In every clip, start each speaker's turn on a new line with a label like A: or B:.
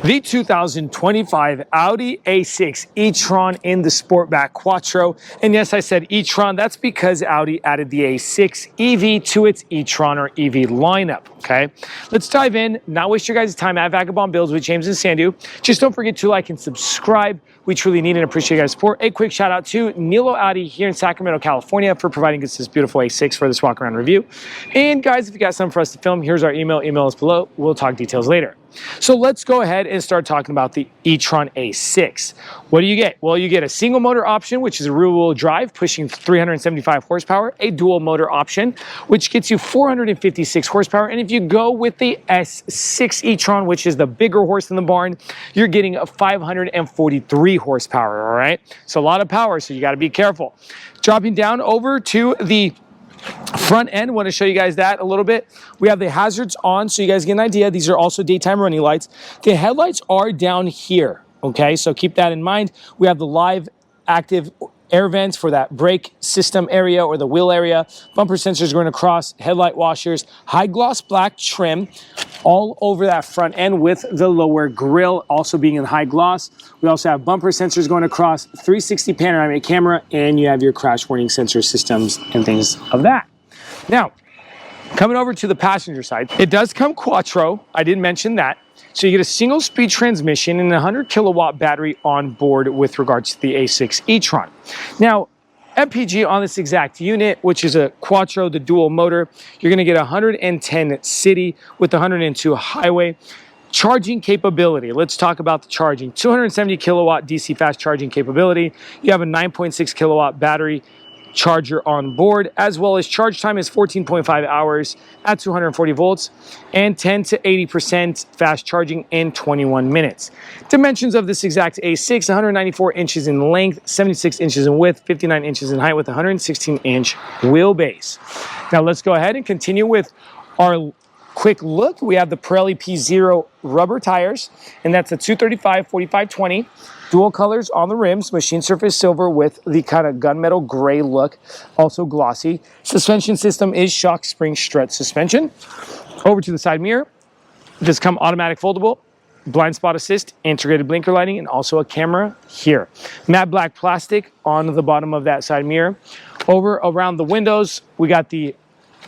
A: The 2025 Audi A6 e-tron in the Sportback Quattro. And yes, I said e-tron. That's because Audi added the A6 EV to its e-tron or EV lineup, okay? Let's dive in, not waste your guys' time at Vagabond Builds with James and Sandu. Just don't forget to like and subscribe. We truly need and appreciate your guys' support. A quick shout out to Nilo Audi here in Sacramento, California for providing us this beautiful A6 for this walk around review. And guys, if you got something for us to film, here's our email. Email us below. We'll talk details later. So let's go ahead and start talking about the e-tron A6. What do you get? Well, you get a single motor option, which is a rear-wheel drive, pushing 375 horsepower, a dual motor option, which gets you 456 horsepower. And if you go with the S6 e-tron, which is the bigger horse in the barn, you're getting a 543 horsepower, all right? So a lot of power, so you got to be careful. Dropping down over to the front end, want to show you guys that a little bit. We have the hazards on, so you guys get an idea. These are also daytime running lights. The headlights are down here, okay? So keep that in mind. We have the live active air vents for that brake system area or the wheel area. Bumper sensors going across, headlight washers, high gloss black trim all over that front end with the lower grille also being in high gloss. We also have bumper sensors going across, 360 panoramic camera, and you have your crash warning sensor systems and things of that. Now, coming over to the passenger side, it does come Quattro. I didn't mention that. So you get a single speed transmission and a 100 kilowatt battery on board with regards to the A6 e-tron. Now, MPG on this exact unit, which is a Quattro, the dual motor, you're going to get 110 city with 102 highway. Charging capability. Let's talk about the charging. 270 kilowatt DC fast charging capability. You have a 9.6 kilowatt battery charger on board, as well as charge time is 14.5 hours at 240 volts and 10 to 80% fast charging in 21 minutes. Dimensions of this exact A6, 194 inches in length, 76 inches in width, 59 inches in height with 116-inch wheelbase. Now let's go ahead and continue with our quick look. We have the Pirelli P0 rubber tires, and that's a 235 45/20. Dual colors on the rims, machine surface silver with the kind of gunmetal gray look, also glossy. Suspension system is shock spring strut suspension. Over to the side mirror, does come automatic foldable, blind spot assist, integrated blinker lighting, and also a camera here. Matte black plastic on the bottom of that side mirror. Over around the windows, we got the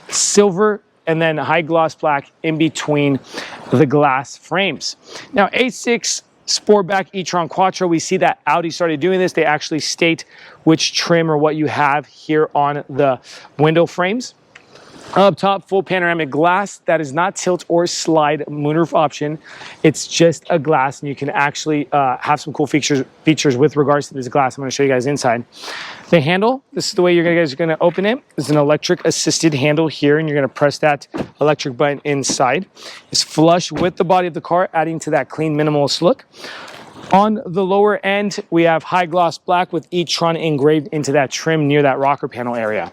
A: silver and then high gloss black in between the glass frames. Now, A6 Sportback e-tron Quattro, we see that Audi started doing this. They actually state which trim or what you have here on the window frames. Up top, full panoramic glass. That is not tilt or slide moonroof option. It's just a glass, and you can actually have some cool features with regards to this glass. I'm going to show you guys inside. The handle, this is the way you guys are going to open it. It's an electric assisted handle here, and you're going to press that electric button inside. It's flush with the body of the car, adding to that clean minimalist look. On the lower end, we have high gloss black with e-tron engraved into that trim near that rocker panel area.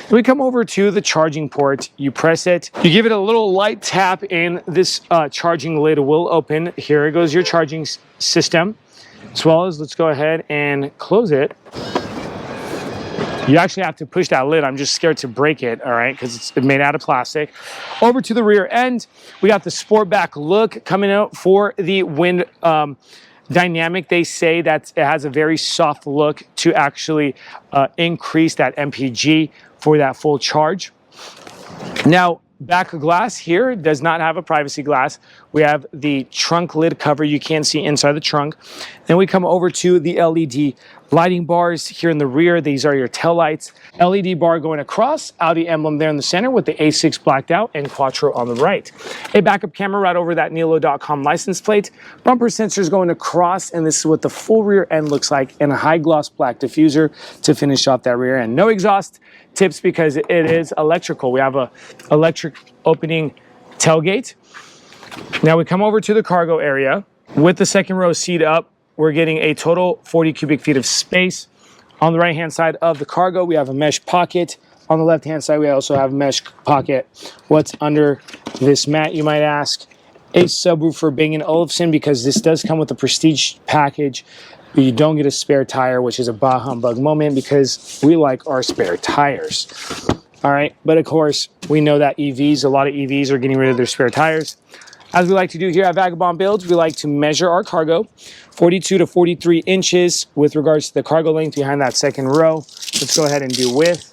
A: When we come over to the charging port, you press it, you give it a little light tap, and this charging lid will open. Here goes your charging system. As well as, let's go ahead and close it. You actually have to push that lid. I'm just scared to break it, all right, because it's made out of plastic. Over to the rear end, we got the Sportback look coming out for the wind dynamic. They say that it has a very soft look to actually increase that MPG for that full charge. Now, back glass here does not have a privacy glass. We have the trunk lid cover. You can see inside the trunk. Then we come over to the LED lighting bars here in the rear. These are your tail lights. LED bar going across, Audi emblem there in the center with the A6 blacked out and Quattro on the right. A backup camera right over that Nilo.com license plate. Bumper sensors going across, and this is what the full rear end looks like, and a high gloss black diffuser to finish off that rear end. No exhaust tips because it is electrical. We have a electric opening tailgate. Now we come over to the cargo area. With the second row seat up, we're getting a total 40 cubic feet of space. On the right-hand side of the cargo, we have a mesh pocket. On the left-hand side, we also have a mesh pocket. What's under this mat, you might ask? A subwoofer Bang & Olufsen, because this does come with a prestige package. But you don't get a spare tire, which is a bah humbug moment because we like our spare tires. All right, but of course, we know that a lot of EVs are getting rid of their spare tires. As we like to do here at Vagabond Builds, we like to measure our cargo 42 to 43 inches with regards to the cargo length behind that second row. Let's go ahead and do width.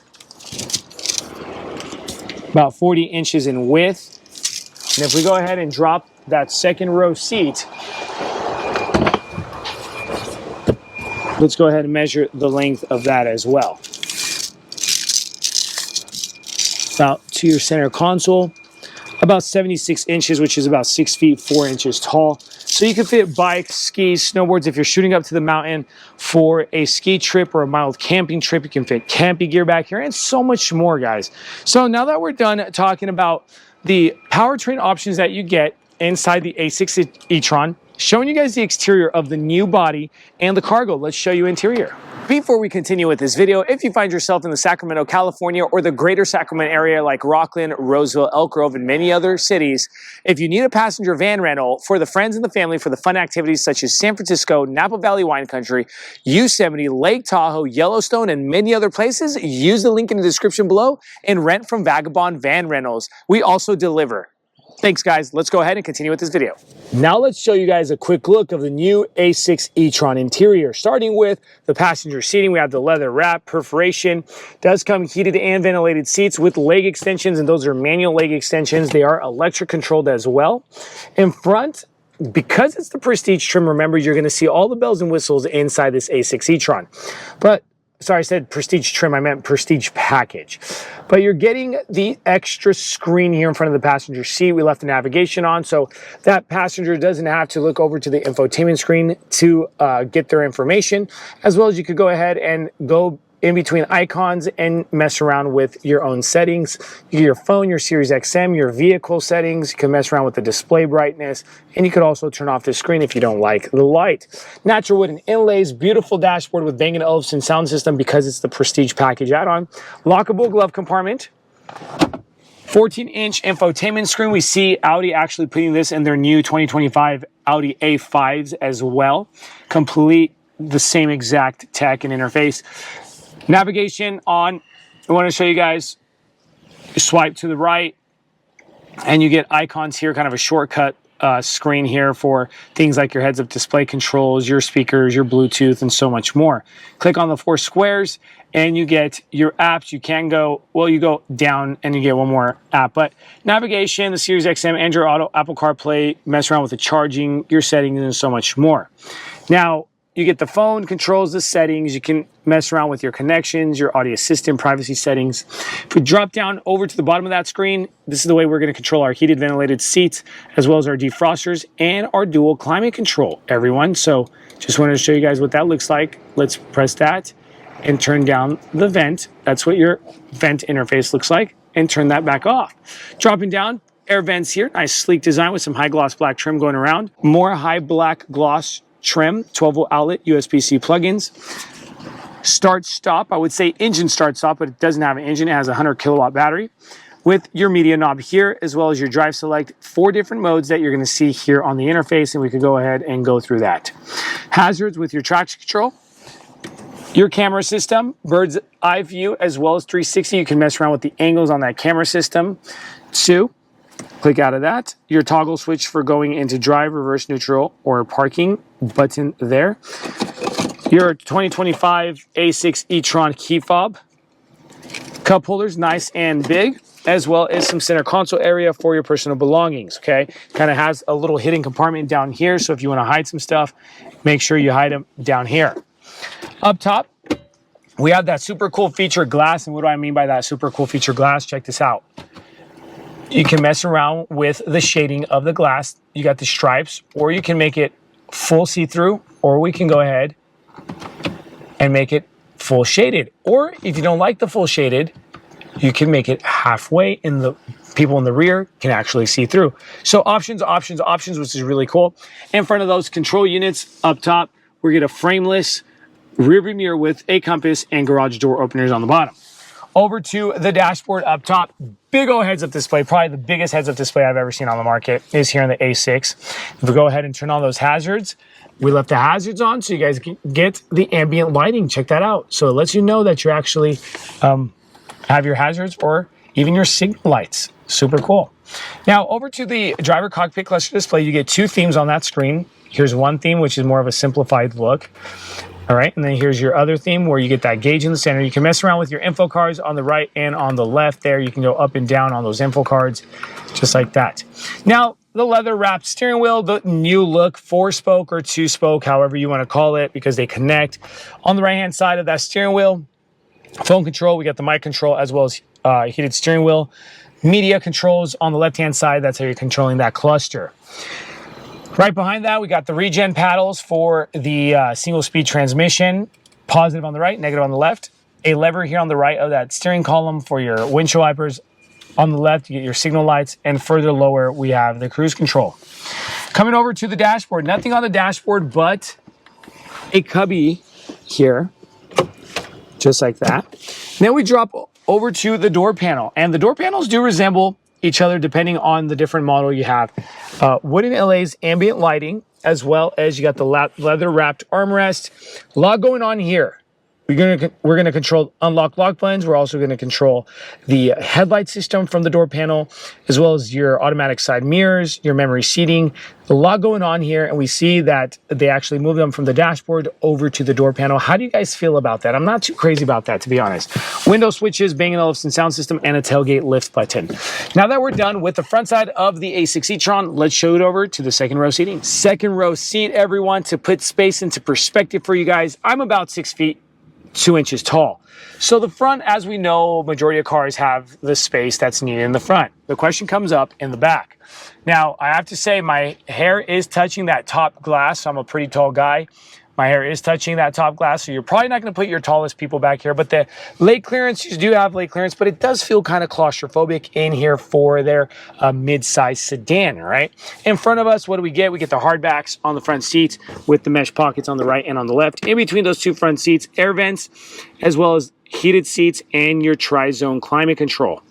A: About 40 inches in width. And if we go ahead and drop that second row seat, let's go ahead and measure the length of that as well. About to your center console, about 76 inches, which is about 6 feet 4 inches tall. So you can fit bikes, skis, snowboards. If you're shooting up to the mountain for a ski trip or a mild camping trip, you can fit camping gear back here and so much more, guys. So now that we're done talking about the powertrain options that you get inside the A6 e-tron, showing you guys the exterior of the new body and the cargo, let's show you interior. Before we continue with this video, if you find yourself in the Sacramento, California, or the greater Sacramento area like Rockland, Roseville, Elk Grove, and many other cities, if you need a passenger van rental for the friends and the family for the fun activities such as San Francisco, Napa Valley Wine Country, Yosemite, Lake Tahoe, Yellowstone, and many other places, use the link in the description below and rent from Vagabond Van Rentals. We also deliver. Thanks, guys. Let's go ahead and continue with this video. Now let's show you guys a quick look of the new A6 e-tron interior. Starting with the passenger seating, we have the leather wrap, perforation. Does come heated and ventilated seats with leg extensions, and those are manual leg extensions. They are electric controlled as well. In front, because it's the Prestige trim, remember, you're going to see all the bells and whistles inside this A6 e-tron. But sorry, I said Prestige trim, I meant Prestige package. But you're getting the extra screen here in front of the passenger seat. We left the navigation on, so that passenger doesn't have to look over to the infotainment screen to get their information. As well as you could go ahead and go in between icons and mess around with your own settings. Your phone, your Sirius XM, your vehicle settings. You can mess around with the display brightness, and you could also turn off the screen if you don't like the light. Natural wooden inlays, beautiful dashboard with Bang & Olufsen sound system because it's the Prestige package add-on. Lockable glove compartment. 14-inch infotainment screen. We see Audi actually putting this in their new 2025 Audi A5s as well. Complete the same exact tech and interface. Navigation on, I want to show you guys, swipe to the right and you get icons here, kind of a shortcut screen here for things like your heads-up display controls, your speakers, your Bluetooth, and so much more. Click on the 4 squares and you get your apps. You can go, well, you go down and you get one more app, but navigation, the Sirius XM, Android Auto, Apple CarPlay, mess around with the charging, your settings, and so much more. Now, you get the phone, controls, the settings. You can mess around with your connections, your audio assistant, privacy settings. If we drop down over to the bottom of that screen, this is the way we're going to control our heated ventilated seats, as well as our defrosters and our dual climate control, everyone. So just wanted to show you guys what that looks like. Let's press that and turn down the vent. That's what your vent interface looks like, and turn that back off. Dropping down, air vents here. Nice sleek design with some high gloss black trim going around. More high black gloss trim, 12-volt outlet, USB-C plugins. Start stop, I would say engine start stop, but it doesn't have an engine. It has a 100 kilowatt battery with your media knob here, as well as your drive select. 4 different modes that you're going to see here on the interface, and we could go ahead and go through that. Hazards with your traction control. Your camera system, bird's eye view, as well as 360. You can mess around with the angles on that camera system too. Click out of that. Your toggle switch for going into drive, reverse, neutral, or parking button there. Your 2025 A6 e-tron key fob. Cup holders, nice and big, as well as some center console area for your personal belongings, okay? Kind of has a little hidden compartment down here, so if you want to hide some stuff, make sure you hide them down here. Up top, we have that super cool feature glass, and what do I mean by that super cool feature glass? Check this out. You can mess around with the shading of the glass. You got the stripes, or you can make it full see-through, or we can go ahead and make it full shaded. Or if you don't like the full shaded, you can make it halfway, and the people in the rear can actually see through. So options, options, options, which is really cool. In front of those control units up top, we get a frameless rear view mirror with a compass and garage door openers on the bottom. Over to the dashboard up top, big old heads-up display, probably the biggest heads-up display I've ever seen on the market is here in the A6. If we go ahead and turn on those hazards, we left the hazards on so you guys can get the ambient lighting. Check that out. So it lets you know that you actually have your hazards or even your signal lights. Super cool. Now over to the driver cockpit cluster display, you get two themes on that screen. Here's one theme, which is more of a simplified look. All right, and then here's your other theme where you get that gauge in the center. You can mess around with your info cards on the right and on the left there. You can go up and down on those info cards, just like that. Now, the leather wrapped steering wheel, the new look, 4-spoke or 2-spoke, however you want to call it, because they connect. On the right-hand side of that steering wheel, phone control, we got the mic control as well as heated steering wheel. Media controls on the left-hand side, that's how you're controlling that cluster. Right behind that, we got the regen paddles for the single-speed transmission. Positive on the right, negative on the left. A lever here on the right of that steering column for your windshield wipers. On the left, you get your signal lights. And further lower, we have the cruise control. Coming over to the dashboard, nothing on the dashboard but a cubby here, just like that. Then we drop over to the door panel. And the door panels do resemble each other depending on the different model you have. Wooden LA's ambient lighting, as well as you got the leather wrapped armrest. A lot going on here. We're gonna control unlock lock buttons. We're also gonna control the headlight system from the door panel, as well as your automatic side mirrors, your memory seating. A lot going on here, and we see that they actually move them from the dashboard over to the door panel. How do you guys feel about that? I'm not too crazy about that, to be honest. Window switches, Bang & Olufsen sound system, and a tailgate lift button. Now that we're done with the front side of the A6 e-tron, let's show it over to the second row seating. Second row seat, everyone, to put space into perspective for you guys. I'm about 6 feet 2 inches tall. So the front, as we know, majority of cars have the space that's needed in the front. The question comes up in the back. Now, I have to say my hair is touching that top glass. So I'm a pretty tall guy. My hair is touching that top glass, so you're probably not going to put your tallest people back here. But the leg clearance, you do have leg clearance, but it does feel kind of claustrophobic in here for their mid-size sedan, all right? In front of us, what do we get? We get the hardbacks on the front seats with the mesh pockets on the right and on the left. In between those two front seats, air vents, as well as heated seats and your tri-zone climate control.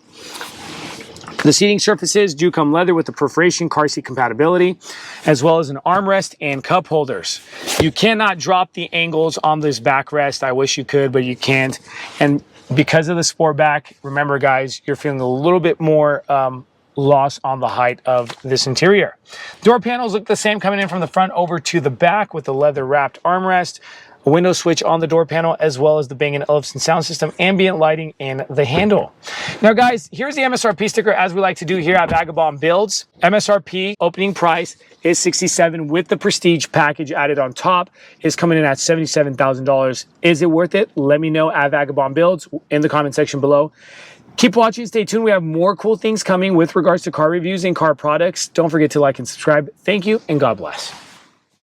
A: The seating surfaces do come leather with the perforation car seat compatibility, as well as an armrest and cup holders. You cannot drop the angles on this backrest. I wish you could, but you can't. And because of the Sportback, remember guys, you're feeling a little bit more loss on the height of this interior. Door panels look the same coming in from the front over to the back with the leather wrapped armrest. A window switch on the door panel, as well as the Bang & Olufsen sound system, ambient lighting, and the handle. Now, guys, here's the MSRP sticker, as we like to do here at Vagabond Builds. MSRP opening price is $67,000 with the Prestige package added on top. Is coming in at $77,000. Is it worth it? Let me know at Vagabond Builds in the comment section below. Keep watching, stay tuned. We have more cool things coming with regards to car reviews and car products. Don't forget to like and subscribe. Thank you, and God bless.